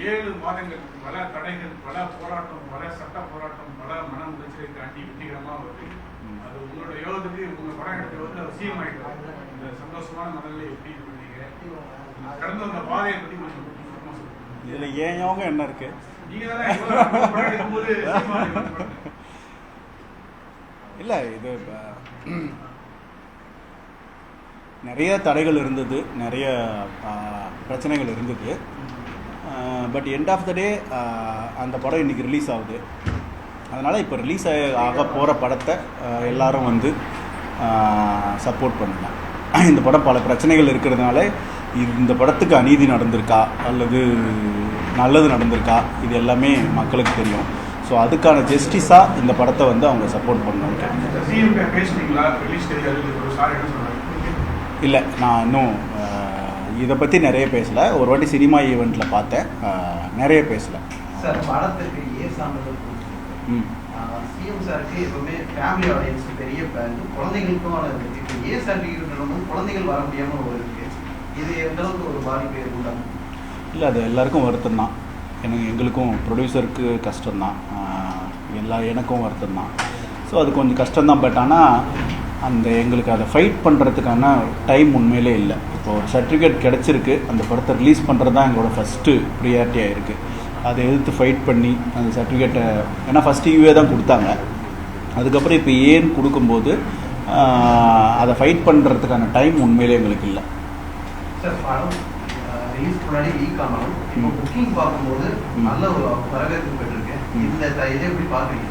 7 மாதங்கள் பல தடைகள், பல போராட்டம், பல சட்ட போராட்டம், பல மன உளைச்சலை தாண்டி வெற்றிகரமாக வருது. அது உங்களோட யோகத்துக்கு உங்க படம் எடுத்து வந்து அவசியமாயிட்டு இந்த சந்தோஷமான மனநிலை எப்படி பண்ணீங்க, கடந்த அந்த பாதையை பற்றி கொஞ்சம் இதில் ஏன் யோகம் என்ன இருக்கு? இல்லை, இது நிறைய தடைகள் இருந்தது, நிறைய பிரச்சனைகள் இருந்தது. பட் எண்ட் ஆஃப் த டே அந்த படம் இன்றைக்கி ரிலீஸ் ஆகுது. அதனால் இப்போ ரிலீஸ் ஆக போகிற படத்தை எல்லாரும் வந்து சப்போர்ட் பண்ணலாம். இந்த படம் பல பிரச்சனைகள் இருக்கிறதுனால இந்த படத்துக்கு அநீதி நடந்திருக்கா அல்லது நல்லது நடந்திருக்கா இது எல்லாமே மக்களுக்கு தெரியும். ஸோ அதுக்கான ஜஸ்டிஸாக இந்த படத்தை வந்து அவங்க சப்போர்ட் பண்ணணும். இல்லை, நான் இன்னும் இதை பற்றி நிறைய பேசலை. ஒரு வாட்டி சினிமா ஈவெண்ட்டில் பார்த்தேன், நிறைய பேசலை. சார், படத்துக்கு சான்றிதழ் சிஎம் சாருக்கு எப்பவுமே ஃபேமிலி ஆடியன்ஸ் பெரிய குழந்தைகளுக்கும் இப்போ சர்டிஃபிகேட் வந்து குழந்தைகள் வர முடியாமல் ஒரு இருக்கு. இது எந்த அளவுக்கு ஒரு பாதிப்பு ஏற்படும்? இல்லை, அது எல்லாருக்கும் வருத்தம் தான். எங்களுக்கும் ப்ரொடியூசருக்கு கஷ்டம்தான், எனக்கும் வருத்தம் தான். ஸோ அது கொஞ்சம் கஷ்டம்தான். பட் ஆனால் எங்களுக்கு அதை ஃபைட் பண்ணுறதுக்கான டைம் உண்மையிலே இல்லை. இப்போ ஒரு சர்டிஃபிகேட் கிடச்சிருக்கு, அந்த படத்தை ரிலீஸ் பண்ணுறது தான் எங்களோட ஃபஸ்ட்டு ப்ரியாரிட்டியாக இருக்குது. அதை எதிர்த்து ஃபைட் பண்ணி அந்த சர்டிஃபிகேட்டை, ஏன்னா ஃபஸ்ட்டு யூஏ தான் கொடுத்தாங்க, அதுக்கப்புறம் இப்போ ஏன்னு கொடுக்கும்போது அதை ஃபைட் பண்ணுறதுக்கான டைம் உண்மையிலே எங்களுக்கு இல்லை. சார், படம் ரிலீஸ் முன்னாடி வீக் ஆனாலும் இப்போ புக்கிங் பார்க்கும்போது நல்ல ஒரு வரவேற்பு பெற்றிருக்கேன். இதை எப்படி பார்க்குறீங்க?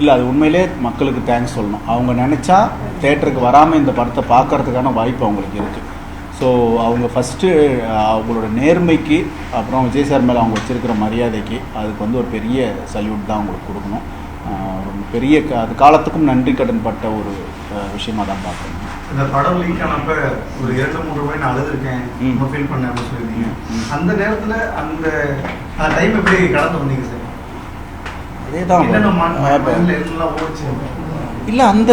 இல்லை, அது உண்மையிலே மக்களுக்கு தேங்க்ஸ் சொல்லணும். அவங்க நினச்சா தேட்டருக்கு வராமல் இந்த படத்தை பார்க்கறதுக்கான வாய்ப்பு அவங்களுக்கு இருக்குது. ஸோ அவங்க ஃபஸ்ட்டு அவங்களோட நேர்மைக்கு, அப்புறம் விஜய் சார் மேலே அவங்க வச்சுருக்கிற மரியாதைக்கு, அதுக்கு வந்து ஒரு பெரிய சல்யூட் தான் அவங்களுக்கு கொடுக்கணும். ரொம்ப பெரிய அது காலத்துக்கும் நன்றி கடன் பட்ட ஒரு விஷயமாக தான் பார்க்கணும். இந்த படம் லீக் ஆனப்போ ஒரு 2-3 ரூபாய் நான் அழுதுருக்கேன், ரொம்ப ஃபீல் பண்ணேன் அப்படின்னு சொல்லியிருந்தீங்க. அந்த நேரத்தில் அந்த டைம் எப்படி கடந்து வந்தீங்க சார்? அதே தான் இல்லை, அந்த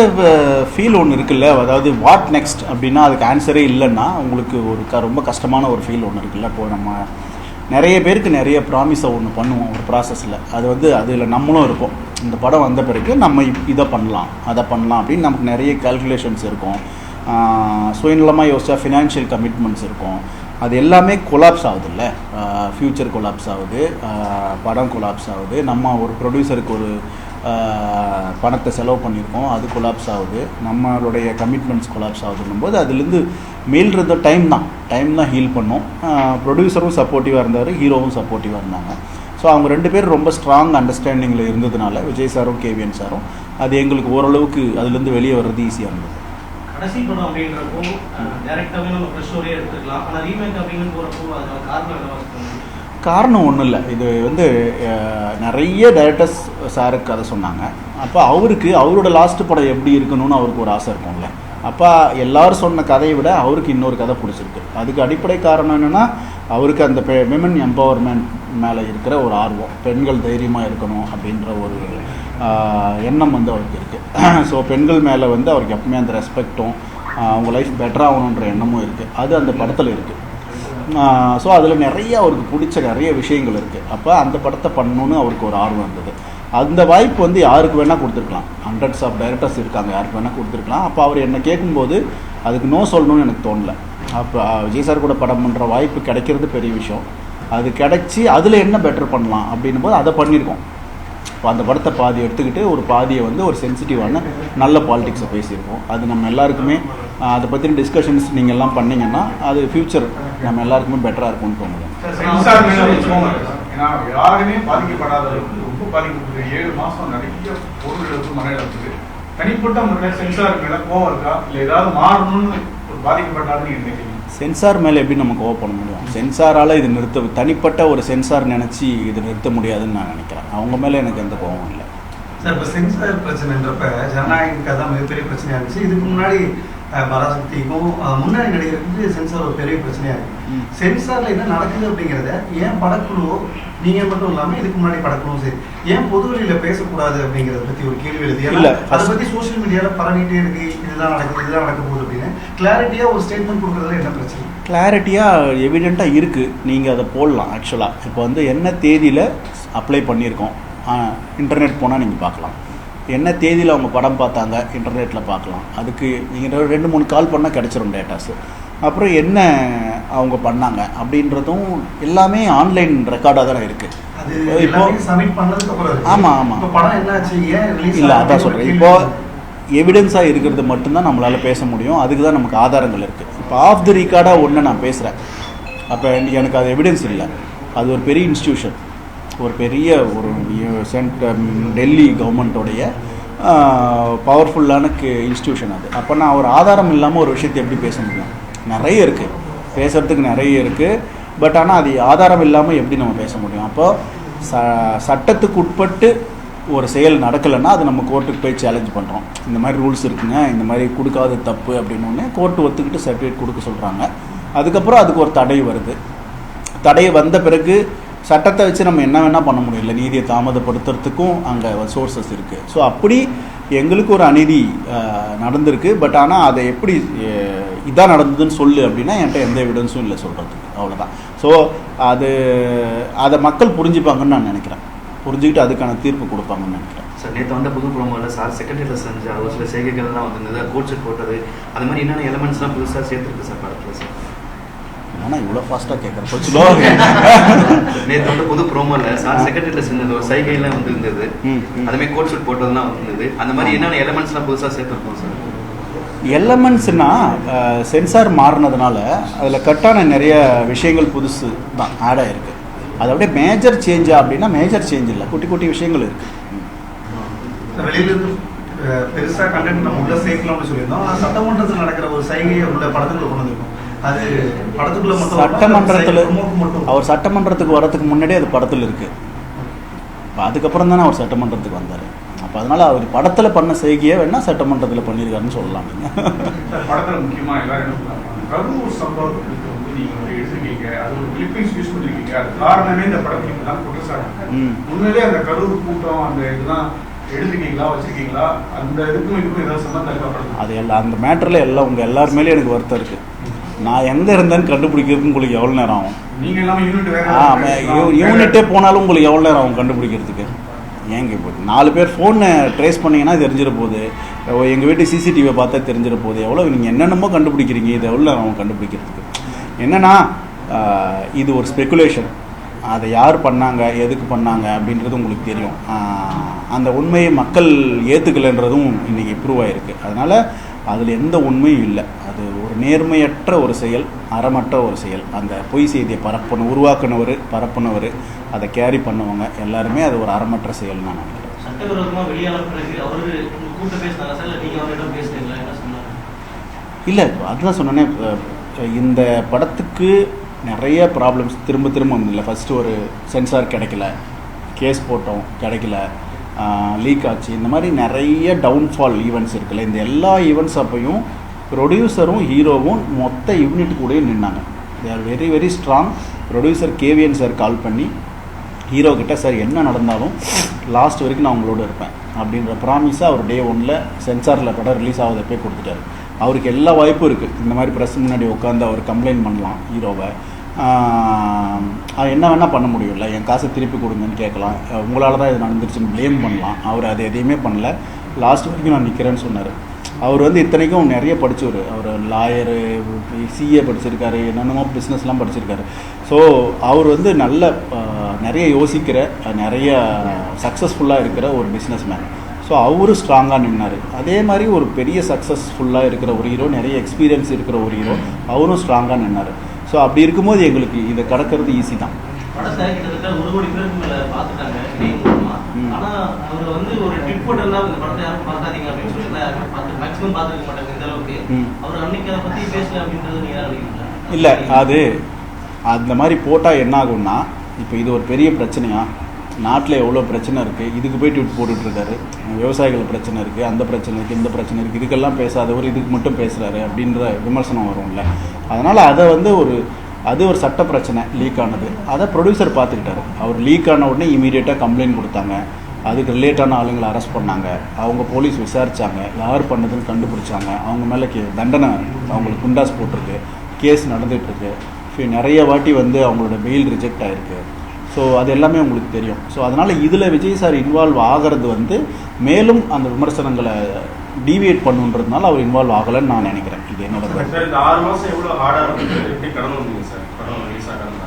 ஃபீல் ஒன்று இருக்குல்ல, அதாவது வாட் நெக்ஸ்ட் அப்படின்னா அதுக்கு ஆன்சரே இல்லைன்னா உங்களுக்கு ஒரு ரொம்ப கஷ்டமான ஒரு ஃபீல் ஒன்று இருக்குல்ல. இப்போ நம்ம நிறைய பேருக்கு நிறைய ப்ராமிஸை ஒன்று பண்ணுவோம் ஒரு ப்ராசஸில், அது வந்து அதில் நம்மளும் இருப்போம். இந்த படம் வந்த பிறகு நம்ம இதை பண்ணலாம் அதை பண்ணலாம் அப்படின்னு நமக்கு நிறைய கால்குலேஷன்ஸ் இருக்கும். சுயநலமாக யோசிச்சா ஃபினான்ஷியல் கமிட்மெண்ட்ஸ் இருக்கும். அது எல்லாமே கொலாப்ஸ் ஆகுதுல்ல. ஃப்யூச்சர் கொலாப்ஸ் ஆகுது, படம் கொலாப்ஸ் ஆகுது. நம்ம ஒரு ப்ரொடியூசருக்கு ஒரு பணத்தை செலவு பண்ணியிருக்கோம், அது கொலாப்ஸ் ஆகுது. நம்மளுடைய கமிட்மெண்ட்ஸ் கொலாப்ஸ் ஆகுதுன்னும் போது அதுலேருந்து மேல் இருந்த டைம் தான் ஹீல் பண்ணோம். ப்ரொடியூசரும் சப்போர்ட்டிவாக இருந்தார், ஹீரோவும் சப்போர்ட்டிவாக இருந்தாங்க. ஸோ அவங்க 2 பேரும் ரொம்ப ஸ்ட்ராங் அண்டர்ஸ்டாண்டிங்கில் இருந்ததுனால விஜய் சாரும் கேவிஎன் சாரும் அது எங்களுக்கு ஓரளவுக்கு அதுலேருந்து வெளியே வர்றது ஈஸியாக இருந்தது. கடைசி படம் அப்படின்றப்போ டைரக்டாகவே நம்ம ஃப்ரெஷ் ஸ்டோரியே எடுத்துக்கலாம். ஆனால் ரீமேக் அப்படின்னு போகிறப்போ அதுக்கான காரணம் என்ன? காரணம் ஒன்றும் இல்லை. இது வந்து நிறைய டைரக்டர்ஸ் சாருக்கு கதை சொன்னாங்க. அப்போ அவரோட லாஸ்ட் படம் எப்படி இருக்கணும்னு அவருக்கு ஒரு ஆசை இருக்கும்ல. அப்போ எல்லோரும் சொன்ன கதையை விட அவருக்கு இன்னொரு கதை பிடிச்சிருக்கு. அதுக்கு அடிப்படை காரணம் என்னென்னா அவருக்கு அந்த விமன் எம்பவர்மெண்ட் மேலே இருக்கிற ஒரு ஆர்வம், பெண்கள் தைரியமாக இருக்கணும் அப்படின்ற ஒரு எண்ணம் வந்து அவருக்கு இருக்குது. ஸோ பெண்கள் மேலே வந்து அவருக்கு எப்பவுமே அந்த ரெஸ்பெக்டும் அவங்க லைஃப் பெட்டராகணுன்ற எண்ணமும் இருக்குது. அது அந்த படத்தில் இருக்குது. ஸோ அதில் நிறைய அவருக்கு பிடிச்ச நிறைய விஷயங்கள் இருக்குது. அப்போ அந்த படத்தை பண்ணணுன்னு அவருக்கு ஒரு ஆர்வம் இருந்தது. அந்த வாய்ப்பு வந்து யாருக்கு வேணால் கொடுத்துருக்கலாம். ஹண்ட்ரட்ஸ் ஆஃப் டைரக்டர்ஸ் இருக்காங்க, யாருக்கு வேணால் கொடுத்துருக்கலாம். அப்போ அவர் என்னை கேட்கும்போது அதுக்கு நோ சொல்லணும்னு எனக்கு தோணலை. அப்போ விஜய் சார் கூட படம் பண்ணுற வாய்ப்பு கிடைக்கிறது பெரிய விஷயம். அது கிடைச்சி அதில் என்ன பெட்டர் பண்ணலாம் அப்படின்னும் போது அதை பண்ணியிருக்கோம். இப்போ அந்த படத்தை பாதி எடுத்துக்கிட்டு ஒரு பாதியை வந்து ஒரு சென்சிட்டிவான நல்ல பாலிடிக்ஸை பேசியிருக்கோம். அது நம்ம எல்லாருக்குமே அதை பற்றின டிஸ்கஷன்ஸ் நீங்கள் எல்லாம் பண்ணிங்கன்னா அது ஃப்யூச்சர் நம்ம எல்லாருக்குமே பெட்டராக இருக்கும்னு தோணுது. யாருமே பாதிக்கப்படாத ரொம்ப பாதிக்கப்பட்டு 7 மாதம் நிறைய பொருள் எடுத்து மன இழப்புக்கு தனிப்பட்ட முறையில் சென்சார் மேலே கோவம் இருக்கா, இல்லை ஏதாவது மாறணும்னு ஒரு பாதிக்கப்பட்டாருன்னு நினைக்கிறீங்க? சென்சார் மேலே எப்படி நம்ம கோவம் பண்ண முடியும்? சென்சாரால் இது தனிப்பட்ட ஒரு சென்சார் நினச்சி இது நிறுத்த முடியாதுன்னு நான் நினைக்கிறேன். அவங்க மேலே எனக்கு எந்த கோவம் இல்லை சார். இப்போ சென்சார் பிரச்சனைன்றப்ப ஜனநாயகத்துக்கு தான் மிகப்பெரிய பிரச்சனையாக இருந்துச்சு. இதுக்கு முன்னாடி பராசக்திக்கும் முன்னாடி நடிகருக்கு சென்சார் ஒரு பெரிய பிரச்சனையாக இருக்குது. சென்சாரில் என்ன நடக்குது அப்படிங்கிறத ஏன் படக்குழுவோ நீங்கள் மட்டும் இல்லாமல் இதுக்கு முன்னாடி படக்குழுவும் சரி ஏன் பொதுவெளியில் பேசக்கூடாது அப்படிங்கிறத பற்றி ஒரு கேள்வி எழுதி இல்லை. அதை பற்றி சோஷியல் மீடியாவில் பரவிட்டே இருக்குது, இதுதான் நடக்க போகுது அப்படின்னு கிளாரிட்டியாக ஒரு ஸ்டேட்மெண்ட் கொடுக்குறதுல என்ன பிரச்சனை? கிளாரிட்டியாக எவிடெண்ட்டாக இருக்குது. நீங்கள் அதை போடலாம். ஆக்சுவலாக இப்போ வந்து என்ன தேதியில் அப்ளை பண்ணியிருக்கோம், இன்டர்நெட் போனால் நீங்கள் பார்க்கலாம். என்ன தேதியில் அவங்க படம் பார்த்தாங்க இன்டர்நெட்டில் பார்க்கலாம். அதுக்கு நீங்கள் 2-3 கால் பண்ணால் கிடச்சிரும் டேட்டாஸு. அப்புறம் என்ன அவங்க பண்ணாங்க அப்படின்றதும் எல்லாமே ஆன்லைன் ரெக்கார்டாக தானே இருக்குது. இப்போ ஆமாம் ஆமாம் இல்லை, அதான் சொல்கிறேன். இப்போது எவிடன்ஸாக இருக்கிறது மட்டும்தான் நம்மளால் பேச முடியும். அதுக்கு தான் நமக்கு ஆதாரங்கள் இருக்குது. இப்போ ஆஃப் தி ரெக்கார்டாக ஒன்று நான் பேசுகிறேன், அப்போ எனக்கு அது எவிடன்ஸ் இல்லை. அது ஒரு பெரிய இன்ஸ்டியூஷன், ஒரு பெரிய ஒரு டெல்லி கவர்மெண்ட்டோடைய பவர்ஃபுல்லான இன்ஸ்டியூஷன் அது. அப்போ நான் ஒரு ஆதாரம் இல்லாமல் ஒரு விஷயத்தை எப்படி பேச முடியும்? நிறைய இருக்குது, பேசுகிறதுக்கு நிறைய இருக்குது. பட் ஆனால் அது ஆதாரம் இல்லாமல் எப்படி நம்ம பேச முடியும்? அப்போ சட்டத்துக்கு உட்பட்டு ஒரு செயல் நடக்கலைன்னா அது நம்ம கோர்ட்டுக்கு போய் சேலஞ்ச் பண்ணுறோம். இந்த மாதிரி ரூல்ஸ் இருக்குங்க, இந்த மாதிரி கொடுக்காத தப்பு அப்படின்னு கோர்ட்டு ஒத்துக்கிட்டு சர்டிஃபிகேட் கொடுக்க சொல்கிறாங்க. அதுக்கப்புறம் அதுக்கு ஒரு தடை வருது. தடை வந்த பிறகு சட்டத்தை வச்சு நம்ம என்ன வேணால் பண்ண முடியும், இல்லை நீதியை தாமதப்படுத்துறதுக்கும் அங்கே சோர்ஸஸ் இருக்குது. ஸோ அப்படி எங்களுக்கு ஒரு அநீதி நடந்திருக்கு. பட் ஆனால் அதை எப்படி இதான் நடந்ததுன்னு சொல்லு அப்படின்னா என்கிட்ட எந்த எவிடன்ஸும் இல்லை சொல்கிறதுக்கு, அவ்வளோதான். ஸோ அதை மக்கள் புரிஞ்சுப்பாங்கன்னு நான் நினைக்கிறேன். புரிஞ்சுக்கிட்டு அதுக்கான தீர்ப்பு கொடுப்பாங்கன்னு நினைக்கிறேன். சார் நேற்று வந்த புது ப்ரோமோவில் சார் செகண்டரியில் செஞ்ச ஒரு சில செய்கைகள்லாம் வந்திருந்தது, கோட் செட் போட்டது, அது மாதிரி என்னென்ன எலமெண்ட்ஸ்லாம் புதுசாக சேர்த்துருக்கு சார் படத்தில் சார்? ஆனால் இவ்வளோ ஃபாஸ்ட்டாக கேட்குறேன், கொஞ்சம் ஸ்லோ. நேற்று வந்து புது ப்ரோமோவில் சார் செகண்டரியில் செஞ்சது ஒரு சைகைலாம் வந்து இருந்தது, அதுமாதிரி கோட் செட் போட்டதுலாம் வந்திருந்தது. அந்த மாதிரி என்னென்ன எலமெண்ட்ஸ்லாம் புதுசாக சேர்த்துருக்கோம் சார்? எலமெண்ட்ஸ்னால் சென்சார் மாறினதுனால அதில் கட்டான நிறைய விஷயங்கள் புதுசு தான் ஆட் ஆகிருக்கு. அது அப்படியே மேஜர் சேஞ்சா அப்படின்னா மேஜர் சேஞ்ச் இல்லை, குட்டி குட்டி விஷயங்கள் இருக்குது. வெளியிலிருந்து பெருசாக கண்டென்ட் நம்ம உள்ள சேர்க்கலாம்னு சொல்லியிருந்தோம். ஆனால் சட்டமன்றத்தில் நடக்கிற ஒரு சைகையை உள்ள படத்துக்குள்ள கொண்டு வந்திருக்கோம். அது படத்துக்குள்ள மட்டும் சட்டமன்றத்தில் அவர் சட்டமன்றத்துக்கு வரதுக்கு முன்னாடி அது படத்தில் இருக்குது. இப்போ அதுக்கப்புறம் தானே அவர் சட்டமன்றத்துக்கு வந்தார். அப்போ அதனால் அவர் படத்தில் பண்ண செய்கையை வேணால் சட்டமன்றத்தில் பண்ணியிருக்காருன்னு சொல்லலாம். நீங்கள் படத்தில் முக்கியமாக எல்லாரும் கரூர் சம்பவத்துக்கு வந்து நீங்கள் எழுதுறீங்க, அது ஒரு கிளிப்பிங்ஸ் யூஸ் பண்ணிருக்கீங்க. அது காரணமே இந்த படத்துக்கு தான் குற்றச்சாட்டு. உண்மையிலே அந்த கரூர் கூட்டம் அந்த இதெல்லாம் எழுதுக்கீங்களா வச்சிருக்கீங்களா? அந்த இதுக்கும் இதுக்கும் ஏதாவது சம்பந்தம் இருக்கப்படுது? அது எல்லாம் அந்த மேட்டரில் எல்லாம் உங்கள் எல்லார் மேலேயும் எனக்கு வருத்தம் இருக்குது. நான் எங்கே இருந்தேன்னு கண்டுபிடிக்கிறதுக்கு உங்களுக்கு எவ்வளோ நேரம் ஆகும்? நீங்கள் எல்லாமே யூனிட்டே போனாலும் உங்களுக்கு எவ்வளோ நேரம் ஆகும் கண்டுபிடிக்கிறதுக்கு? ஏங்க இப்போ 4 பேர் ஃபோனை ட்ரேஸ் பண்ணிங்கன்னா தெரிஞ்சிட போகுது. எங்கள் வீட்டு சிசிடிவியை பார்த்தா தெரிஞ்சிட போகுது. எவ்வளோ நீங்கள் என்னென்னமோ கண்டுபிடிக்கிறீங்க, இது எவ்வளோ நேரம் கண்டுபிடிக்கிறதுக்கு? என்னென்னா இது ஒரு ஸ்பெக்குலேஷன். அதை யார் பண்ணாங்க, எதுக்கு பண்ணாங்க அப்படின்றது உங்களுக்கு தெரியும். அந்த உண்மையை மக்கள் ஏற்றுக்கலைன்றதும் இன்றைக்கி ப்ரூவ் ஆகிருக்கு. அதனால் அதில் எந்த உண்மையும் இல்லை. அது ஒரு நேர்மையற்ற ஒரு செயல், அறமற்ற ஒரு செயல். அந்த பொய் செய்தியை உருவாக்குனவர், பரப்புனவர், அதை கேரி பண்ணுவாங்க எல்லாருமே. அது ஒரு அறமற்ற செயல் நான் நினைக்கிறேன். சட்டவிரோதமாக வெளியான பிறகு அவரு கூப்பிட்டு பேசினாரா சார், இல்லை நீங்கள் அவரிடம் பேசுறீங்களா, என்ன சொன்னாங்க? இல்லை, அதுதான் சொன்னேனே, இந்த படத்துக்கு நிறைய ப்ராப்ளம்ஸ் திரும்ப திரும்ப வந்ததில்லை. ஃபஸ்ட்டு ஒரு சென்சார் கிடைக்கல, கேஸ் போட்டோம் கிடைக்கல, லீக் ஆச்சு. இந்த மாதிரி நிறைய டவுன்ஃபால் ஈவெண்ட்ஸ் இருக்குல்ல. இந்த எல்லா ஈவெண்ட்ஸ் அப்பையும் ப்ரொடியூசரும் ஹீரோவும் மொத்த யூனிட் கூடயே நின்னாங்க. They are very very strong. Producer KVN sir call பண்ணி ஹீரோ கிட்ட, சார் என்ன நடந்தாலும் லாஸ்ட் வரைக்கும் நான் உங்களோட இருப்பேன் அப்படின்ற ப்ராமிஸை அவர் டே 1 சென்சாரில் படம் ரிலீஸ் ஆகுதப்பே கொடுத்துட்டாரு. அவருக்கு எல்லா வாய்ப்பும் இருக்குது. இந்த மாதிரி ப்ரெஸ் முன்னாடி உட்காந்து அவர் கம்ப்ளைண்ட் பண்ணலாம் ஹீரோவை. என்ன வேணால் பண்ண முடியும்ல, என் காசை திருப்பி கொடுங்கன்னு கேட்கலாம், உங்களால் தான் இது நடந்துருச்சுன்னு ப்ளேம் பண்ணலாம். அவர் அது எதையுமே பண்ணல. லாஸ்ட் வரைக்கும் நான் நிற்கிறேன்னு சொன்னார். அவர் வந்து இத்தனைக்கும் நிறைய படித்தவர். அவர் லாயரு, சிஏ படிச்சிருக்காரு, என்னென்னமோ பிஸ்னஸ்லாம் படிச்சிருக்காரு. ஸோ அவர் வந்து நல்ல நிறைய யோசிக்கிற, நிறைய சக்ஸஸ்ஃபுல்லாக இருக்கிற ஒரு பிஸ்னஸ் மேன். ஸோ அவரும் ஸ்ட்ராங்காக நின்னார். அதே மாதிரி ஒரு பெரிய சக்ஸஸ்ஃபுல்லாக இருக்கிற ஒரு ஹீரோ, நிறைய எக்ஸ்பீரியன்ஸ் இருக்கிற ஒரு ஹீரோ, அவரும் ஸ்ட்ராங்காக நின்னார். ஸோ அப்படி இருக்கும்போது எங்களுக்கு இதை கடக்கிறது ஈஸி தான். படத்தை கிட்டத்தட்ட 1 கோடி பேருக்கு மேலே பார்த்துட்டாங்க இணையம் மூலமாக. ஆனால் அவர் வந்து ஒரு ட்விட் போட்டெல்லாம் இந்த படத்தை யாரும் பார்க்காதீங்க அப்படின்னு சொல்லி பார்த்து மேக்ஸிமம் பார்த்துருக்க மாட்டாங்க இந்த அளவுக்கு. அவர் அன்னைக்கு அதை பற்றி பேசல அப்படின்றது நீங்கள் நினைக்கிறீங்களா? இல்லை, அது அந்த மாதிரி போட்டால் என்ன ஆகும்னா, இப்போ இது ஒரு பெரிய பிரச்சனையா, நாட்டில் எவ்வளோ பிரச்சனை இருக்குது, இதுக்கு போய் ட்வீட் போட்டுட்ருக்காரு. விவசாயிகள் பிரச்சனை இருக்குது, அந்த பிரச்சனை இருக்குது, இந்த பிரச்சனை இருக்குது, இதுக்கெல்லாம் பேசாதவர் இதுக்கு மட்டும் பேசுகிறாரு அப்படின்ற விமர்சனம் வரும்ல. அதனால் அதை வந்து அது ஒரு சட்ட பிரச்சனை லீக் ஆனது. அதை ப்ரொடியூசர் பார்த்துக்கிட்டாரு. அவர் லீக் ஆன உடனே இமீடியட்டாக கம்ப்ளைண்ட் கொடுத்தாங்க. அதுக்கு ரிலேட்டான ஆளுங்களை அரெஸ்ட் பண்ணாங்க. அவங்க போலீஸ் விசாரித்தாங்க, யார் பண்ணதுன்னு கண்டுபிடிச்சாங்க. அவங்க மேலே தண்டனை, அவங்களுக்கு குண்டாஸ் போட்டிருக்கு. கேஸ் நடந்துகிட்ருக்கு. நிறைய வாட்டி வந்து அவங்களோட பெயில் ரிஜெக்ட் ஆகிருக்கு. ஸோ அது எல்லாமே உங்களுக்கு தெரியும். ஸோ அதனால் இதில் விஜய் சார் இன்வால்வ் ஆகிறது வந்து மேலும் அந்த விமர்சனங்களை டீவியேட் பண்ணுன்றதுனால அவர் இன்வால்வ் ஆகலைன்னு நான் நினைக்கிறேன். இது என்னோட சார். இந்த 6 மாதம் எவ்வளோ ஹார்டாக இருந்தது, எப்படி கடந்து வந்தீங்க சார்? படம் ரிலீஸ் ஆகாது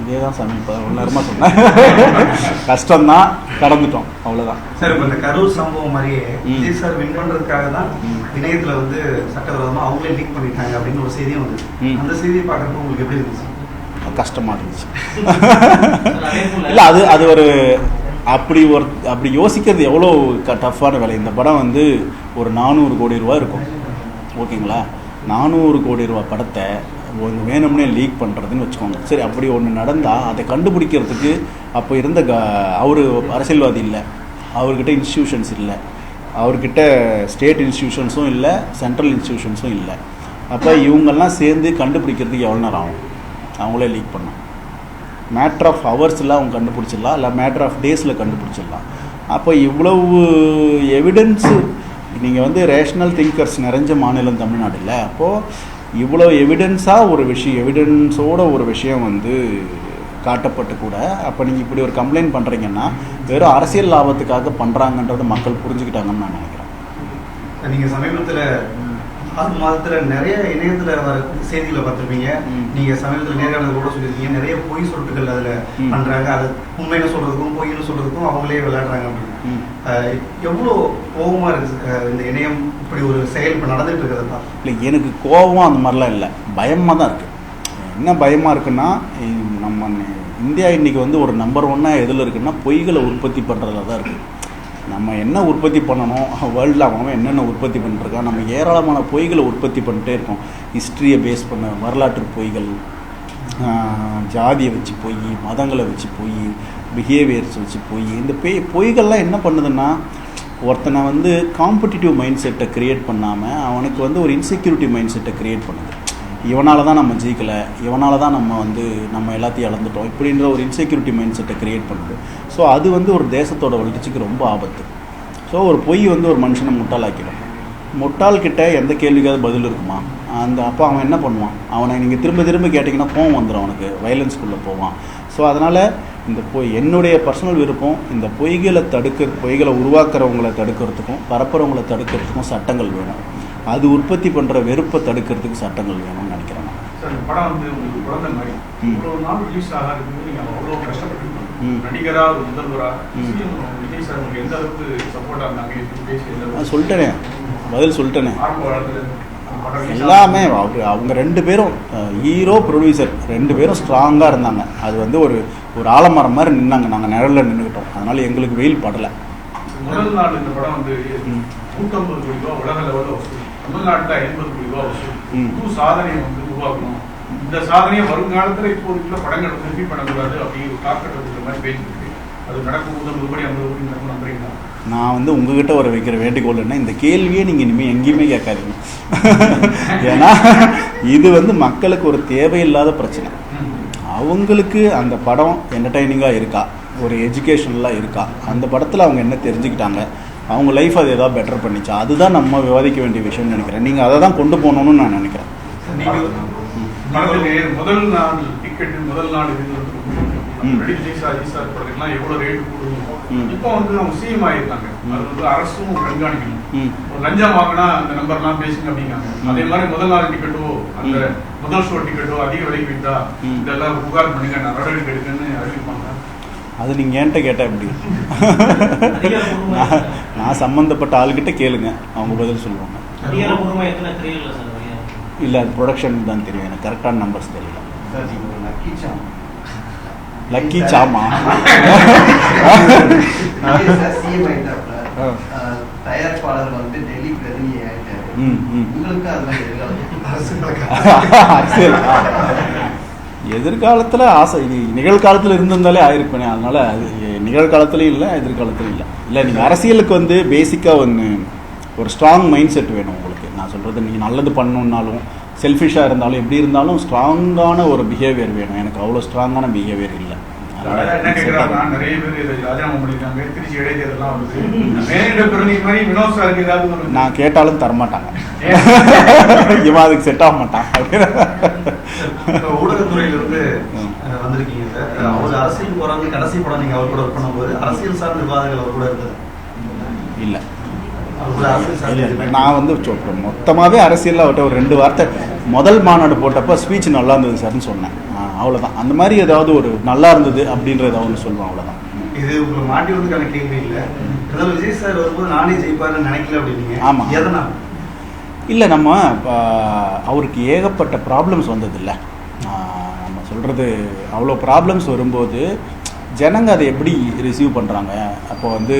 இதே தான் சாமி இப்போ 1 நேரமாக சொன்னேன். கஷ்டம்தான், கடந்துட்டோம், அவ்வளோதான். சார் இப்போ இந்த கரூர் சம்பவம் மாதிரியே விஜய் சார் வின் பண்ணுறதுக்காக தான் இணையத்தில் வந்து சட்டவிரோதமாக அவங்களே லீக் பண்ணிட்டாங்க அப்படின்னு ஒரு செய்தியும் வந்து அந்த செய்தியை பார்க்குறப்போ உங்களுக்கு எப்படி இருந்துச்சு? கஷ்டமாக இருந்துச்சு. இல்லை அது ஒரு அப்படி யோசிக்கிறது எவ்வளோ டஃப்பான வேலை. இந்த படம் வந்து ஒரு 400 கோடி ரூபா இருக்கும், ஓகேங்களா? 400 கோடி ரூபா படத்தை ஒன்று வேணும்னே லீக் பண்ணுறதுன்னு வச்சுக்கோங்க. சரி, அப்படி ஒன்று நடந்தால் அதை கண்டுபிடிக்கிறதுக்கு அப்போ இருந்த அவர் அரசியல்வாதி இல்லை, அவர்கிட்ட இன்ஸ்டிடியூஷன்ஸ் இல்லை, அவர்கிட்ட ஸ்டேட் இன்ஸ்டிடியூஷன்ஸும் இல்லை, சென்ட்ரல் இன்ஸ்டிடியூஷன்ஸும் இல்லை. அப்போ இவங்கெல்லாம் சேர்ந்து கண்டுபிடிக்கிறதுக்கு எவ்வளோ நேரம் ஆகும்? அவங்களே லீக் பண்ணோம். மேட்ரு ஆஃப் ஹவர்ஸில் அவங்க கண்டுபிடிச்சிடலாம், இல்லை மேட்ரு ஆஃப் டேஸில் கண்டுபிடிச்சிடலாம். அப்போ இவ்வளவு எவிடன்ஸு, நீங்கள் வந்து ரேஷ்னல் திங்கர்ஸ் நிறைஞ்ச மாநிலம் தமிழ்நாடு இல்லை. அப்போது இவ்வளோ எவிடன்ஸாக ஒரு விஷயம், எவிடன்ஸோட ஒரு விஷயம் வந்து காட்டப்பட்டு கூட அப்போ நீங்கள் இப்படி ஒரு கம்ப்ளைண்ட் பண்ணுறீங்கன்னா வெறும் அரசியல் லாபத்துக்காக பண்ணுறாங்கன்றது மக்கள் புரிஞ்சுக்கிட்டாங்கன்னு நான் நினைக்கிறேன். நீங்கள் சமீபத்தில் 6 மாதத்தில் நிறைய இணையத்தில் வர செய்திகளை பார்த்துருப்பீங்க. நீங்கள் சமீபத்தில் நேர்காணல் கூட சொல்லியிருக்கீங்க, நிறைய பொய் சொட்டுகள் அதில் பண்ணுறாங்க. அது உண்மைன்னு சொல்கிறதுக்கும் பொய்ன்னு சொல்கிறதுக்கும் அவங்களே விளையாடுறாங்க அப்படின்னு. எவ்வளோ கோபமாக இருக்குது இந்த இணையம் இப்படி ஒரு செயல் இப்போ நடந்துகிட்டு இருக்கிறதா? இல்லை, எனக்கு கோபம் அந்த மாதிரிலாம் இல்லை, பயமாக தான் இருக்குது. என்ன பயமாக இருக்குன்னா, நம்ம இந்தியா இன்றைக்கி வந்து ஒரு நம்பர் 1 எதில் இருக்குன்னா பொய்களை உற்பத்தி பண்ணுறதுல தான் இருக்குது. நம்ம என்ன உற்பத்தி பண்ணணும், வேர்ல்டில் அவன் என்னென்ன உற்பத்தி பண்ணிட்டுருக்கான், நம்ம ஏராளமான பொய்களை உற்பத்தி பண்ணிட்டே இருக்கோம். ஹிஸ்ட்ரியை பேஸ் பண்ண வரலாற்று பொய்கள், ஜாதியை வச்சு பொய், மதங்களை வச்சு பொய், பிஹேவியர்ஸ் வச்சு பொய். இந்த பொய்கள்லாம் என்ன பண்ணுதுன்னா, ஒருத்தனை வந்து காம்படிட்டிவ் மைண்ட் செட்டை க்ரியேட் பண்ணாமல் அவனுக்கு வந்து ஒரு இன்செக்யூரிட்டி மைண்ட் செட்டை க்ரியேட் பண்ணுது. இவனால தான் நம்ம ஜெயிக்கலை, இவனால தான் நம்ம எல்லாத்தையும் இழந்துட்டோம், இப்படின்ற ஒரு இன்செக்யூரிட்டி மைண்ட் செட்டை க்ரியேட் பண்ணுது. ஸோ அது வந்து ஒரு தேசத்தோட வளர்ச்சிக்கு ரொம்ப ஆபத்து. ஸோ ஒரு பொய் வந்து ஒரு மனுஷனை முட்டாளாக்கிடும். முட்டாள்கிட்ட எந்த கேள்விக்காவது பதில் இருக்குமா? அப்போ அவன் என்ன பண்ணுவான்? அவனை நீங்கள் திரும்ப திரும்ப கேட்டிங்கன்னா கோவம் வந்துடும், அவனுக்கு வயலன்ஸ்குள்ளே போவான். ஸோ அதனால் இந்த என்னுடைய பர்சனல் விருப்பம், இந்த பொய்களை உருவாக்குறவங்களை தடுக்கிறதுக்கும் பரப்புறவங்களை தடுக்கிறதுக்கும் சட்டங்கள் வேணும். அது உற்பத்தி பண்ணுற வெறுப்பை தடுக்கிறதுக்கு சட்டங்கள் வேணும்னு நினைக்கிறேன். சார், இந்த படம் வந்து உங்களுக்கு குழந்தை மாதிரி இவ்வளோ நாள் ரிலீஸ் ஆகிறதுக்கு நீங்கள் அவ்வளோ கஷ்டப்பட்டுருக்கோம். நடிகராக, ஒரு முதல்வராக விஜய் சார் உங்களுக்கு எந்த அளவுக்கு சப்போர்ட்டாக இருந்தாங்க? பேசி சொல்லிட்டேனே, பதில் சொல்லிட்டேனே. ஆரம்ப காலத்தில் எல்லாமே அவங்க 2 பேரும், ஹீரோ ப்ரொடியூசர் 2 பேரும் ஸ்ட்ராங்காக இருந்தாங்க. அது வந்து ஒரு ஆலமரம் மாதிரி நின்னாங்க, நாங்கள் நிழலில் நின்றுக்கிட்டோம். அதனால எங்களுக்கு வெயில் படலை. முதல் நாள் இந்த படம் வந்து 150 கோடி ரூபா உலக லெவலில் வசூல், தமிழ்நாட்டில் 80 கோடி ரூபா வசூல், புது சாதனையை வந்து உருவாக்கணும். இந்த சாதனையை வருங்காலத்தில் இப்போதைக்குள்ள படங்கள் வந்து ரிப்பீட் பண்ணக்கூடாது அப்படின்னு ஒரு காக்கட்டுற மாதிரி பேசிருக்கு. அது நடக்கும் 150 கோடி 50 கோடி நடக்கும் நம்புறீங்களா? நான் வந்து உங்ககிட்ட ஒரு வைக்கிற வேண்டுகோள் என்ன, இந்த கேள்வியே நீங்கள் இனிமேல் எங்கேயுமே கேட்காதீங்க. ஏன்னா இது வந்து மக்களுக்கு ஒரு தேவையில்லாத பிரச்சனை. அவங்களுக்கு அந்த படம் என்டர்டைனிங்காக இருக்கா, ஒரு எஜுகேஷனலாக இருக்கா, அந்த படத்தில் அவங்க என்ன தெரிஞ்சுக்கிட்டாங்க, அவங்க லைஃப் அது ஏதாவது பெட்டர் பண்ணிச்சா, அதுதான் நம்ம விவாதிக்க வேண்டிய விஷயம்னு நினைக்கிறேன். நீங்கள் அதை தான் கொண்டு போகணுன்னு நான் நினைக்கிறேன். படத்துக்கு முதல் நாள் டிக்கெட்டு, முதல் நாள் சார் படத்துக்குலாம் எவ்வளோ ரேட்டு கொடுக்கணும். இப்போ வந்து அவங்க சிஎம் ஆகிருக்காங்க, அது வந்து அரசும் கண்காணிக்கணும். ஒரு லஞ்சம் வாங்கினா அந்த நம்பர்லாம் பேசுங்க அப்படிங்காங்க. அதே மாதிரி முதல் நாள் டிக்கெட்டோ, அந்த முதல் ஷோ டிக்கெட்டோ அதிக விலைக்கு விட்டா இதெல்லாம் புகார் பண்ணுங்க, நடவடிக்கை எடுக்குன்னு அறிவிப்பாங்க. அது நீங்கள் என்கிட்ட கேட்டால் எப்படி? நான் சம்மந்தப்பட்ட ஆளுகிட்ட கேளுங்க, அவங்க பதில் சொல்லுவாங்க. இல்லை, அது ப்ரொடக்ஷன் தான் தெரியும், எனக்கு கரெக்டான நம்பர்ஸ் தெரியல. லக்கி சாமா தயாரிப்பாளர் வந்து டெல்லி பிரதிநிதி ஆயிட்டாரு. உங்களுக்கு எதிர்காலத்தில் ஆசை, இது நிகழ்காலத்தில் இருந்திருந்தாலே ஆயிருப்பேனே. அதனால அது நிகழ்காலத்துலையும் இல்லை, எதிர்காலத்துலையும் இல்லை. இல்லை, நீங்கள் அரசியலுக்கு வந்து பேசிக்காக ஒரு ஸ்ட்ராங் மைண்ட் செட் வேணும் உங்களுக்கு. நான் சொல்கிறது, நீங்கள் நல்லது பண்ணணுன்னாலும் செல்ஃபிஷாக இருந்தாலும் எப்படி இருந்தாலும் ஸ்ட்ராங்கான ஒரு பிஹேவியர் வேணும். எனக்கு அவ்வளோ ஸ்ட்ராங்கான பிஹேவியர் இல்லை. என்ன கேட்கிறாங்கன்னா நிறைய பேர் இதை ராஜினாமா பண்ணிருக்காங்க, திருச்சி இடைத்தேர்தலாம் வருது, மேலிட பிறகு மாதிரி வினோத் சாருக்கு ஏதாவது ஒரு நான் கேட்டாலும் தரமாட்டாங்க, இவன் அதுக்கு செட் ஆக மாட்டான். ஊடகத்துறையிலிருந்து வந்திருக்கீங்க சார். அவர் அரசியல் போறாங்க, கடைசி படம் நீங்க அவர் கூட ஒர்க் பண்ணும்போது அரசியல் சார்ந்த விவாதங்கள் அவர் கூட இருந்தது இல்லை. அவர் கூட அரசியல் சார்ந்த நான் வந்து மொத்தமாகவே அரசியலில் அவர்கிட்ட ஒரு 2 வார்த்தை முதல் மாநாடு போட்டப்போ ஸ்பீச் நல்லா இருந்தது சார்னு சொன்னேன். அவ்வளோதான். அந்த மாதிரி ஏதாவது ஒரு நல்லா இருந்தது அப்படின்ற ஏதாவது ஒன்று சொல்லுவேன், அவ்வளோதான். இது உங்களுக்கு மாட்டி வந்ததுக்கான கேள்வி இல்லை. அதாவது விஜய் சார் வரும்போது நானே ஜெயிப்பாருன்னு நினைக்கல அப்படின்னீங்க. ஆமாம். எதனால்? இல்லை, நம்ம அவருக்கு ஏகப்பட்ட ப்ராப்ளம்ஸ் வந்தது இல்லை. நம்ம சொல்கிறது அவ்வளோ ப்ராப்ளம்ஸ் வரும்போது ஜனங்க அதை எப்படி ரிசீவ் பண்ணுறாங்க, அப்போ வந்து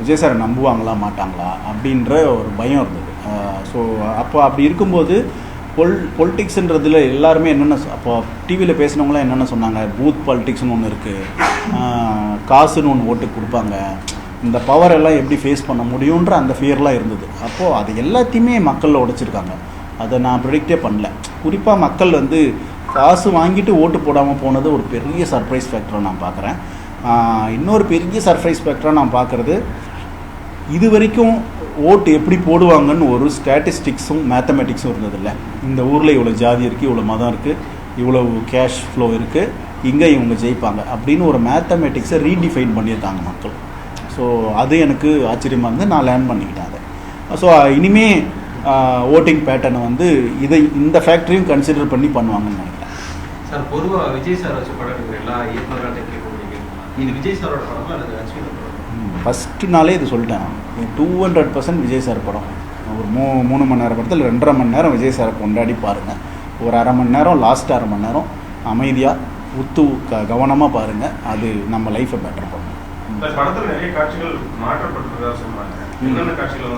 விஜய் சாரை நம்புவாங்களா மாட்டாங்களா அப்படின்ற ஒரு பயம் இருந்தது. ஸோ அப்போ அப்படி இருக்கும்போது பொலிட்டிக்ஸுன்றதுல எல்லாருமே என்னென்ன அப்போ டிவியில் பேசினவங்களாம் என்னென்ன சொன்னாங்க, பூத் பாலிட்டிக்ஸ்னு ஒன்று இருக்குது, காசுன்னு ஒன்று ஓட்டு கொடுப்பாங்க, இந்த பவர் எல்லாம் எப்படி ஃபேஸ் பண்ண முடியுன்ற அந்த ஃபியர்லாம் இருந்தது. அப்போது அது எல்லாத்தையுமே மக்களில் உடைச்சிருக்காங்க. அதை நான் ப்ரெடிக்டே பண்ணல. குறிப்பாக மக்கள் வந்து காசு வாங்கிட்டு ஓட்டு போடாமல் போனது ஒரு பெரிய சர்ப்ரைஸ் ஃபேக்டராக நான் பார்க்குறேன். இன்னொரு பெரிய சர்ப்ரைஸ் ஃபேக்டராக நான் பார்க்குறது, இது வரைக்கும் ஓட்டு எப்படி போடுவாங்கன்னு ஒரு ஸ்டாட்டிஸ்டிக்ஸும் மேத்தமெட்டிக்ஸும் இருந்ததில்ல. இந்த ஊரில் இவ்வளோ ஜாதி இருக்குது, இவ்வளோ மதம் இருக்குது, இவ்வளோ கேஷ் ஃப்ளோ இருக்குது, இங்கே இவங்க ஜெயிப்பாங்க அப்படின்னு ஒரு மேத்தமெட்டிக்ஸை ரீடிஃபைன் பண்ணியிருக்காங்க மக்கள். ஸோ அது எனக்கு ஆச்சரியமாக இருந்து நான் லேர்ன் பண்ணிக்கிட்டேன் அதை. ஸோ இனிமே ஓட்டிங் பேட்டர்னை வந்து இந்த ஃபேக்டரியும் கன்சிடர் பண்ணி பண்ணுவாங்கன்னு நினைக்கிறேன். சார், பொதுவாக விஜய் சார் வச்சு படம் எடுக்கிற எல்லா இயக்குநர்கள்ட்ட கேட்க, இது விஜய் சாரோட படமா அல்லது அஸ்வினோட படம்? ஃபஸ்ட்டு நாளே இது சொல்லிட்டேன், 200% விஜய் சார் படம். ஒரு 3 மணி நேரம் படத்தில் 2.5 மணி நேரம் விஜய் சாரை கொண்டாடி பாருங்கள். ஒரு 1/2 மணி நேரம், லாஸ்ட் 1/2 மணி நேரம் அமைதியாக கவனமாக பாருங்கள். அது நம்ம லைஃப்பை பெட்டர் பண்ணும். படத்தில் நிறைய காட்சிகள் மாற்றப்பட்டிருக்கா சொல்றாங்க. என்னென்ன காட்சிகள்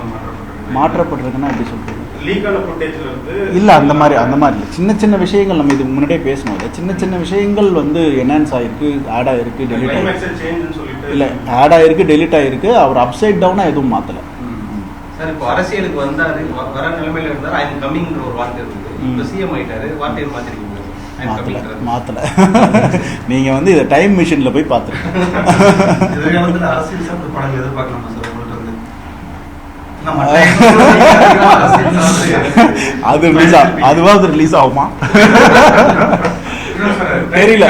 மாற்றப்பட்டிருக்குன்னா எப்படி சொல்றது? லீக்கான ஃபுட்டேஜ்ல இருந்து இல்லை, அந்த மாதிரி இல்லை. சின்ன சின்ன விஷயங்கள் நம்ம இதுக்கு முன்னாடியே பேசணும். இல்லை, சின்ன சின்ன விஷயங்கள் வந்து என்ஹான்ஸ் ஆகிருக்கு, ஆட் ஆகிருக்கு, டெலிட் ஆகிருக்கு. இல்லை, ஆட் ஆகிருக்கு, டெலிட் ஆகிருக்கு. அவர் அப்சைட் டவுனாக எதுவும் மாற்றலை. சார், இப்போ அரசியலுக்கு வந்தாரு, வர நிலைமையில இருந்தாரு, ஐ எம் கம்மிங்ன்ற ஒரு வார்த்தை இருந்தது. இப்போ சிஎம் ஆயிட்டாரு, வார்த்தையை மாத்திருக்கீங்க. மாற்றலை. நீங்கள் வந்து இதை டைம் மிஷினில் போய் பார்த்துருக்கீங்க. எதிர்காலத்தில் அரசியல் சார்ந்த படங்கள் எதிர்பார்க்கலாமா சார் உங்கள்கிட்ட இருந்து? அதுவாது ரிலீஸ் ஆகுமா தெரியல.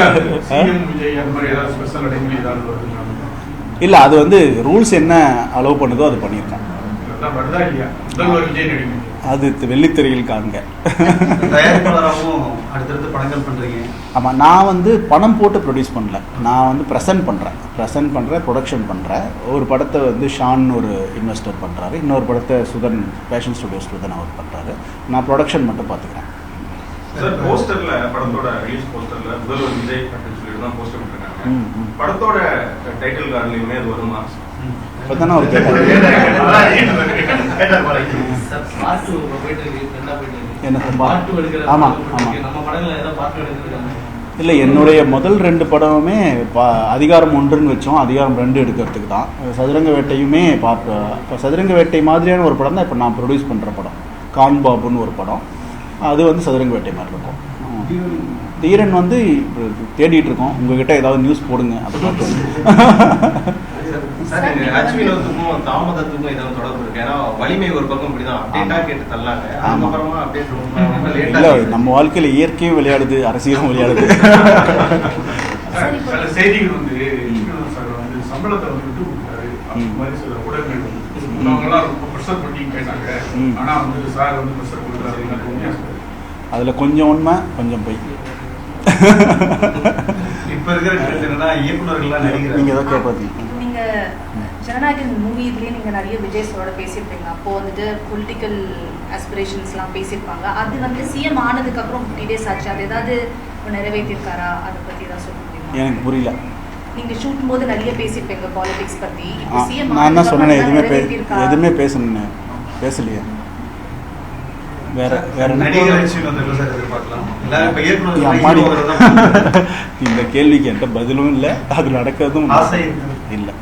இல்லை, அது வந்து ரூல்ஸ் என்ன அலோவ் பண்ணுதோ அது பண்ணியிருக்கேன். அது வெள்ளித்திரையில் காண்க. அடுத்தடுத்து படங்கள் பண்றீங்க. ஆமாம், நான் வந்து பணம் போட்டு ப்ரொடியூஸ் பண்ணல. நான் வந்து ப்ரெசென்ட் பண்ணுறேன், ப்ரொடக்ஷன் பண்ணுறேன். ஒரு படத்தை வந்து ஷான் ஒரு இன்வெஸ்டர் பண்ணுறாரு, இன்னொரு படத்தை சுதன் ஃபேஷன் ஸ்டுடியோஸில் தான் அவர் பண்ணுறாரு. நான் ப்ரொடக்ஷன் மட்டும் பார்த்துக்கிறேன். சார், போஸ்டர்ல படத்தோட ரிலீஸ் போஸ்டர்ல முதல்வர் விஜய் அப்படின்னு சொல்லிட்டு தான் போஸ்டர் பண்ணிருக்காங்க. படத்தோட டைட்டில் கார்டுலயுமே அது வருமா? இப்போதானே அவர் கேட்டார். ஆமாம் ஆமாம். இல்லை, என்னுடைய முதல் 2 படமுமே அதிகாரம் 1ன்னு வச்சோம், அதிகாரம் 2 எடுக்கிறதுக்கு தான். சதுரங்க வேட்டையுமே இப்போ சதுரங்க வேட்டை மாதிரியான ஒரு படம் தான் இப்போ நான் ப்ரொடியூஸ் பண்ணுற படம். கான் பாபுன்னு ஒரு படம், அது வந்து சதுரங்க வேட்டை மாதிரி இருக்கும். தீரன் வந்து தேடிட்டு இருக்கோம். உங்ககிட்ட ஏதாவது நியூஸ் போடுங்க. சார், அஸ்வினோத்துக்கும் தாமதத்துக்கும் ஏதாவது தொடர்பு இருக்கு? ஏன்னா வலிமை ஒரு பக்கம் இப்படிதான் அப்டேட்டா கேட்டு தள்ளாங்க, அதுக்கப்புறமா அப்டேட் இல்லை, நம்ம வாழ்க்கையில இயற்கையும் விளையாடுது, அரசியலும் விளையாடுது. சில செய்திகள் வந்து சம்பளத்தை வந்து விட்டு கொடுத்தாரு, அந்த மாதிரி சில ஊடகங்கள் வந்து அவங்களாம் ரொம்ப ப்ரெஷர் பண்ணி பேசாங்க. ஆனா வந்து சார் வந்து ப்ரெஷர் கொடுக்குறாரு. அதில் கொஞ்சம் உண்மை, கொஞ்சம் பொய். இப்போ இருக்கிற என்னன்னா இயக்குநர்கள்லாம் நடிகர் நீங்கள் ஏதோ கேட்பாதீங்க. நீங்கள் ஜனநாயகன் மூவிலேயே நீங்கள் நிறைய விஜய் சாரோட பேசியிருப்பீங்க. அப்போது வந்துட்டு பொலிட்டிக்கல் ஆஸ்பிரேஷன்ஸ்லாம் பேசியிருப்பாங்க. அது வந்து சிஎம் ஆனதுக்கப்புறம் 50 days ஆச்சு, அது ஏதாவது நிறைவேற்றிருக்காரா? அதை பற்றி தான் சொல்ல முடியுமா? எனக்கு புரியல. நீங்கள் ஷூட்டும் போது நிறைய பேசியிருப்பீங்க பாலிடிக்ஸ் பற்றி. நான் தான் சொன்னேன், எதுவுமே பேசணுன்னு பேசலையே. வேற இந்த கேள்விக்கு என்கிட்ட பதிலும் இல்லை, அது நடக்கிறதும் இல்லை.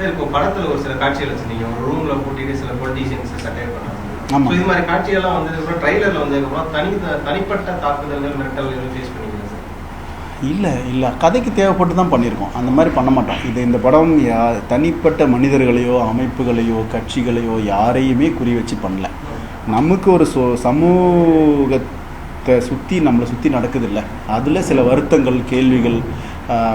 இப்போ படத்துல ஒரு சில காட்சிகள் வச்சிருந்தீங்க, ஒரு ரூம்ல போட்டிட்டு சில பொலிட்டீஷியன்ஸ் சட்டையை பண்ணாங்க. ஆமா, இது மாதிரி காட்சியெல்லாம் வந்து ட்ரைலர்ல வந்ததுக்கப்புறம் தனிப்பட்ட தாக்குதல்கள் மிரட்டல் எதுவும் ஃபேஸ் பண்ணிக்கிறேன் சார்? இல்லை கதைக்கு தேவைப்பட்டு தான் பண்ணியிருக்கோம். அந்த மாதிரி பண்ண மாட்டோம். இந்த படம் தனிப்பட்ட மனிதர்களையோ அமைப்புகளையோ கட்சிகளையோ யாரையுமே குறி வச்சு பண்ணல. நமக்கு ஒரு சமூகத்தை நம்மளை சுற்றி நடக்குது இல்லை, அதில் சில வருத்தங்கள், கேள்விகள்,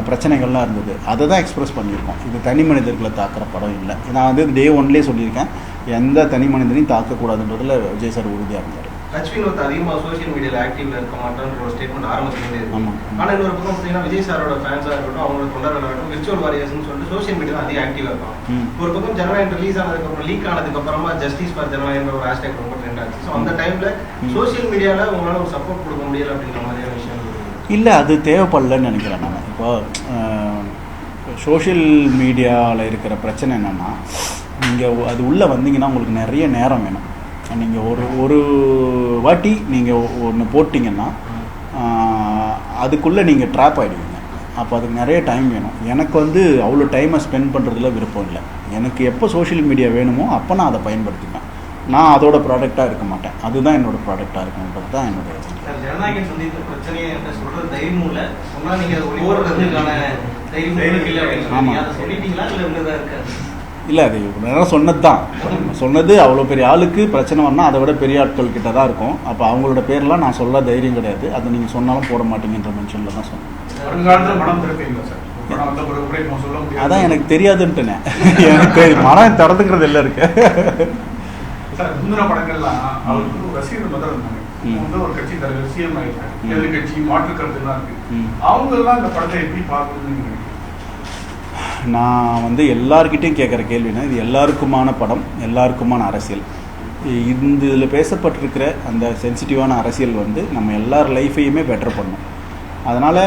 பிரச்சனைகள்லாம் இருந்தது. அதை தான் எக்ஸ்பிரஸ் பண்ணியிருக்கோம். இது தனி மனிதர்களை தாக்குற படம் இல்லை. நான் வந்து டே ஒன்லேயே சொல்லியிருக்கேன், எந்த தனி மனிதனையும் தாக்கக்கூடாதுன்றதுல விஜய் சார் உறுதியாக இருந்தார். லட்சுமிநாத் அதிகமாக சோஷியல் மீடியாவில் ஆக்டிவ்ல இருக்க மாட்டேன்ற ஒரு ஸ்டேட்மெண்ட் ஆரம்பத்துலேருந்து இருக்கு. ஆமாம். ஆனால் இன்னொரு பக்கம் பார்த்தீங்கன்னா விஜய் சாரோட ஃபேன்ஸாக இருக்கட்டும், அவங்களோட தொண்டர்களாக இருக்கட்டும், விர்ச்சுவல் வாரியர்ஸ்னு சொல்லிட்டு சோஷியல் மீடியா அதிக ஆக்டிவாக இருக்கும். ஒரு பக்கம் ஜனநாயகம் ரிலீஸ் ஆனதுக்கப்புறம், லீக் ஆனதுக்கப்புறமா ஜஸ்டிஸ் ஃபார் ஜனநாயகம் ஒரு ஹேஷ்டேக் ரொம்ப ட்ரெண்ட் ஆச்சு. ஸோ அந்த டைமில் சோஷியல் மீடியாவில் உங்களால் ஒரு சப்போர்ட் கொடுக்க முடியல அப்படின்ற மாதிரியான விஷயம் இல்லை, அது தேவைப்படலன்னு நினைக்கிறேன் நான். இப்போ சோஷியல் மீடியாவில் இருக்கிற பிரச்சனை என்னென்னா, நீங்கள் அது உள்ளே வந்தீங்கன்னா உங்களுக்கு நிறைய நேரம் வேணும். நீங்கள் ஒரு வாட்டி நீங்கள் ஒன்று போட்டிங்கன்னா அதுக்குள்ளே நீங்கள் ட்ராப் ஆகிடுவீங்க. அப்போ அதுக்கு நிறைய டைம் வேணும். எனக்கு வந்து அவ்வளோ டைமை ஸ்பெண்ட் பண்ணுறதுல விருப்பம் இல்லை. எனக்கு எப்போ சோஷியல் மீடியா வேணுமோ அப்போ நான் அதை பயன்படுத்திப்பேன். நான் அதோட ப்ராடக்டாக இருக்க மாட்டேன். அதுதான் என்னோடய ப்ராடக்டாக இருக்குன்றது தான் என்னுடைய ஜனநாயகம் சந்தித்த பிரச்சனையை என்ன சொல்கிற தைரியமும் இல்லை. சொன்னால் நீங்கள் ஓடுறதுக்கான தைரியம் இல்லை அப்படின்னு அதை சொல்லிட்டீங்களா இல்லை இருந்ததாக இருக்காது? இல்லை, அது நேரம் சொன்னது அவ்வளோ பெரிய ஆளுக்கு பிரச்சனை வரணும், அதை விட பெரிய ஆட்கள் கிட்ட தான் இருக்கும். அப்போ அவங்களோட பேர்லாம் நான் சொல்ல தைரியம் கிடையாது. அதை நீங்கள் சொன்னாலும் போட மாட்டீங்கன்ற மென்ஷனில் தான் சொன்னேன். அதான் எனக்கு தெரியாதுன்ட்டுனே. எனக்கு மனம் திறந்துக்கிறது எல்லாம் இருக்கு. முந்தின படங்கள்லாம் அவருக்கு ரசிகர்கள் முதல்ல இருந்தாங்க. ஒரு கட்சி தலைவர் சிஎம் ஆயிருக்காங்க, எதிர்கட்சி மாற்று கருத்துலாம் இருக்கு. அவங்க எல்லாம் இந்த படத்தை எப்படி பார்க்கணும்னு நான் வந்து எல்லார்கிட்டையும் கேட்குற கேள்வினா, இது எல்லாருக்குமான படம், எல்லாருக்குமான அரசியல். இதில் பேசப்பட்டிருக்கிற அந்த சென்சிட்டிவான அரசியல் வந்து நம்ம எல்லார் லைஃபையுமே பெட்டர் பண்ணும். அதனால்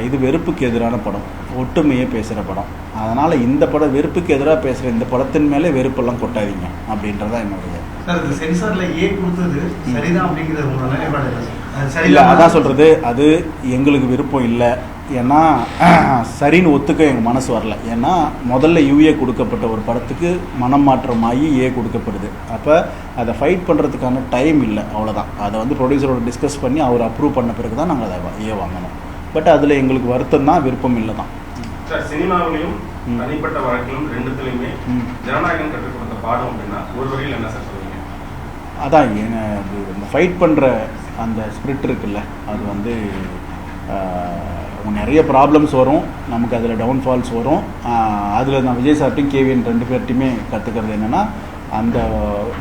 இது வெறுப்புக்கு எதிரான படம், ஒற்றுமையே பேசுகிற படம். அதனால் இந்த படம் வெறுப்புக்கு எதிராக பேசுகிற இந்த படத்தின் மேலே வெறுப்பெல்லாம் கொட்டாதீங்க அப்படின்றதான் என்னுடைய. இல்லை, அதான் சொல்கிறது, அது எங்களுக்கு விருப்பம் இல்லை. ஏன்னா சரின்னு ஒத்துக்க எங்கள் மனசு வரல. ஏன்னா முதல்ல யூஏ கொடுக்கப்பட்ட ஒரு படத்துக்கு மனம் மாற்றமாகி ஏ கொடுக்கப்படுது. அப்போ அதை ஃபைட் பண்ணுறதுக்கான டைம் இல்லை, அவ்வளோதான். அதை வந்து ப்ரொடியூசரோட டிஸ்கஸ் பண்ணி அவர் அப்ரூவ் பண்ண பிறகு தான் நாங்கள் அதை ஏ வாங்கணும். பட் அதில் எங்களுக்கு வருத்தம் தான், விருப்பம் இல்லை தான். சார், சினிமாவிலையும் தனிப்பட்ட வழக்கிலும் ரெண்டுத்துலையுமே ஜனநாயகம் கற்றுக் கொடுத்த பாடம் அப்படின்னா ஒரு வகையில் என்ன சார் சொல்லுவீங்க? அதான் இந்த ஃபைட் பண்ணுற அந்த ஸ்பிரிட் இருக்குல்ல, அது வந்து நிறைய ப்ராப்ளம்ஸ் வரும், நமக்கு அதில் டவுன்ஃபால்ஸ் வரும். அதில் நான் விஜய் சார்ட்டையும் கேவிஎன் ரெண்டு பேர்ட்டையுமே கற்றுக்கிறது என்னென்னா, அந்த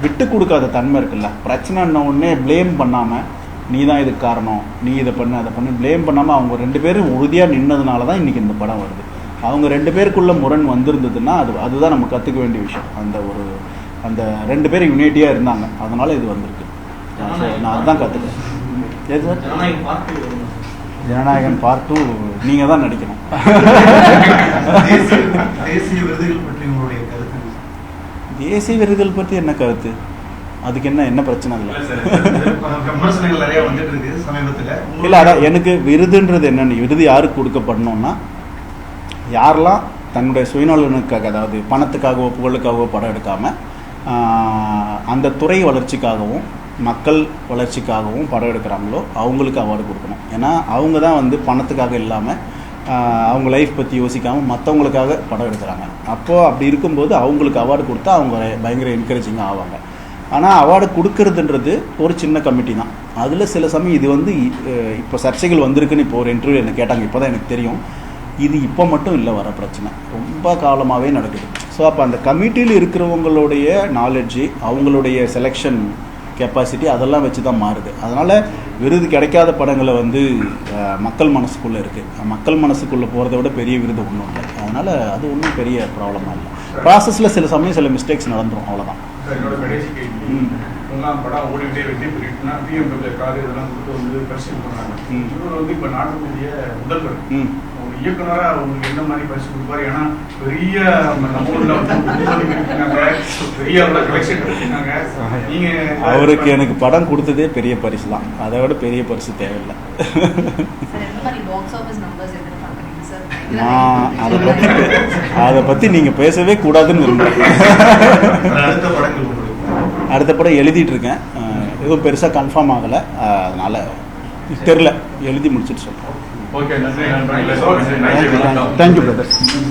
விட்டு கொடுக்காத தன்மை இருக்குல்ல. பிரச்சனைன்ன உடனே ப்ளேம் பண்ணாமல், நீ தான் இதுக்கு காரணம், நீ இதை பண்ணு அதை பண்ணு, ப்ளேம் பண்ணாமல் அவங்க ரெண்டு பேரும் உறுதியாக நின்னதுனால தான் இன்றைக்கி இந்த படம் வருது. அவங்க ரெண்டு பேருக்குள்ள முரண் வந்திருந்ததுன்னா அதுதான் நம்ம கற்றுக்க வேண்டிய விஷயம். அந்த ரெண்டு பேரும் யுனைட்டியாக இருந்தாங்க, அதனால் இது வந்திருக்கு. நான் அதுதான் கற்றுக்கிறேன். எது சார்? ஜனநாயகன் பார்ட் 2 நீங்கள் தான் நடிக்கணும். தேசிய விருதுகள் பற்றி உங்களுடைய கருத்து? தேசிய விருதுகள் பற்றி என்ன கருத்து? அதுக்கு என்ன பிரச்சனை இல்லை. இல்லை, அதான் எனக்கு விருதுன்றது என்னென்னு, விருது யாருக்கு கொடுக்கப்படணும்னா, யாரெல்லாம் தன்னுடைய சுயநலனுக்காக, அதாவது பணத்துக்காகவோ புகழுக்காகவோ படம் எடுக்காமல் அந்த துறை வளர்ச்சிக்காகவும் மக்கள் வளர்ச்சிக்காகவும் படம் எடுக்கிறாங்களோ அவங்களுக்கு அவார்டு கொடுக்கணும். ஏன்னா அவங்க தான் வந்து பணத்துக்காக இல்லாமல் அவங்க லைஃப் பற்றி யோசிக்காமல் மற்றவங்களுக்காக படம் எடுக்கிறாங்க. அப்போது அப்படி இருக்கும்போது அவங்களுக்கு அவார்டு கொடுத்தா அவங்க பயங்கர என்கரேஜிங்காக ஆவாங்க. ஆனால் அவார்டு கொடுக்கறதுன்றது ஒரு சின்ன கமிட்டி தான். அதில் சில சமயம் இது வந்து இப்போ சர்ச்சைகள் வந்திருக்குன்னு இப்போ ஒரு இன்டர்வியூ என்ன கேட்டாங்க, இப்போ தான் எனக்கு தெரியும். இது இப்போ மட்டும் இல்லை, வர பிரச்சனை ரொம்ப காலமாகவே நடக்குது. ஸோ அப்போ அந்த கமிட்டியில் இருக்கிறவங்களுடைய நாலேஜு, அவங்களுடைய செலெக்ஷன் கெப்பாசிட்டி அதெல்லாம் வச்சு தான் மாறுது. அதனால் விருது கிடைக்காத படங்களை வந்து மக்கள் மனசுக்குள்ளே இருக்குது. மக்கள் மனசுக்குள்ளே போகிறத விட பெரிய விருது ஒன்றும் இல்லை. அதனால் அது ஒன்றும் பெரிய ப்ராப்ளமாக இல்லை. ப்ராசஸில் சில சமயம் சில மிஸ்டேக்ஸ் நடந்துடும், அவ்வளோதான். என்னோட கடைசி கேள்வி, படம் ஓடிக்கிட்டே வெற்றி பெற்றுனா பிஎம்டபிள்யூ கார் இதெல்லாம் கொடுத்து வந்து பரிசு கொடுக்குறாங்க. இவர் வந்து இப்போ நாட்டுடைய முதல்வர், ஒரு இயக்குனராக அவங்களுக்கு என்ன மாதிரி பரிசு கொடுப்பாரு? ஏன்னா பெரிய நம்ம ஊரில் பெரிய கலெக்ஷன் பண்ணிருக்காங்க. நீங்கள் அவருக்கு எனக்கு படம் கொடுத்ததே பெரிய பரிசு தான், அதை விட பெரிய பரிசு தேவையில்லை. நான் அதை பற்றி நீங்கள் பேசவே கூடாதுன்னு விரும்புகிறேன். அடுத்த படம் எழுதிட்டு இருக்கேன், எதுவும் பெருசாக கன்ஃபார்ம் ஆகலை, அதனால் தெரில, எழுதி முடிச்சுட்டு சொல்கிறேன். ஓகே நன்றி நண்பர்களே. Thank you brother.